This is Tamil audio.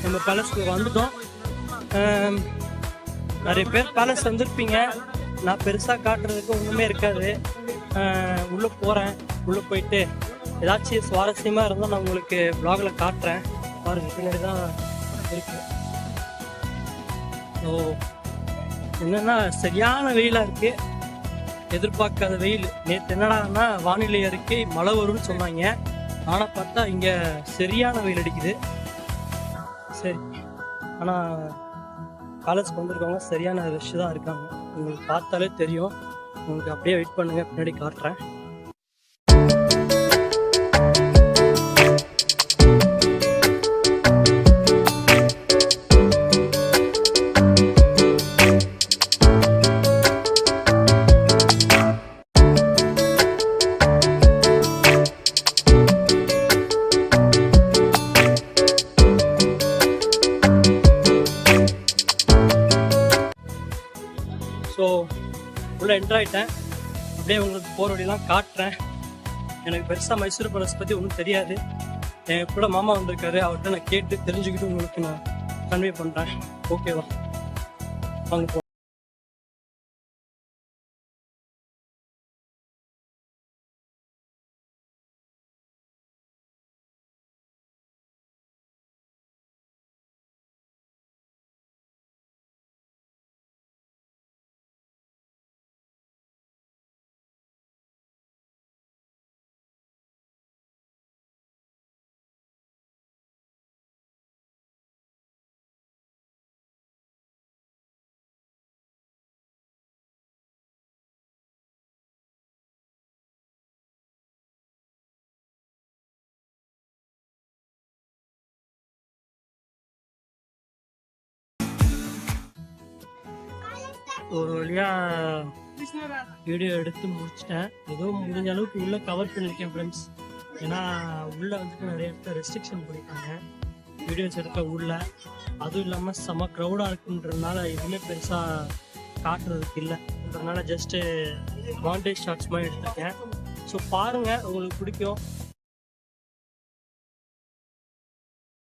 நம்ம பேலஸ்க்கு வந்துட்டோம். நிறைய பேர் பேலஸ் வந்திருப்பீங்க. நான் பெருசாக காட்டுறதுக்கு ஒன்றுமே இருக்காது. உள்ளே போகிறேன். உள்ளே போயிட்டு ஏதாச்சும் சுவாரஸ்யமாக இருந்தால் நான் உங்களுக்கு வ்ளாகில் காட்டுறேன். பாருங்கள், பின்னாடி தான் இருக்கு. ஸோ என்னென்னா சரியான வெயிலாக இருக்குது. எதிர்பார்க்காத வெயில். நேற்று என்னடான்னா வானிலை அறிக்கை மழை வரும்னு சொன்னாங்க. ஆனால் பார்த்தா இங்கே சரியான வெயில் அடிக்குது. சரி, ஆனால் காலேஜ்க்கு வந்திருக்கவங்க சரியான ரஷ் தான் இருக்காங்க. உங்களுக்கு பார்த்தாலே தெரியும். உங்களுக்கு அப்படியே வெயிட் பண்ணுங்கள், பின்னாடி காட்டுறேன். ஸோ உள்ளே என்ட்ரு ஆகிட்டேன். அப்படியே உங்களுக்கு போகிற வழியெல்லாம் காட்டுறேன். எனக்கு பெருசாக மைசூர் பேலஸ் பற்றி ஒன்றும் தெரியாது. என் கூட மாமா வந்திருக்காரு. அவர்கிட்ட நான் கேட்டு தெரிஞ்சுக்கிட்டு உங்களுக்கு நான் கன்வே பண்ணுறேன். ஓகேவா? வாங்க போ. ஒரு வழியாக வீடியோ எடுத்து முடிச்சிட்டேன். ஏதோ முடிஞ்ச அளவுக்கு உள்ளே கவர் பண்ணியிருக்கேன் ஃப்ரெண்ட்ஸ். ஏன்னா உள்ளே வந்துட்டு நிறைய இடத்துல ரெஸ்ட்ரிக்ஷன் பண்ணியிருக்காங்க வீடியோஸ் எடுக்க உள்ள. அதுவும் இல்லாமல் செம்ம க்ரௌடாக இருக்குன்றதுனால எதுவுமே பெருசாக காட்டுறதுக்கு இல்லைன்றதுனால ஜஸ்ட்டு மாண்டேஜ் ஷார்ட்ஸ் மாதிரி எடுத்திருக்கேன். ஸோ பாருங்கள், உங்களுக்கு பிடிக்கும்.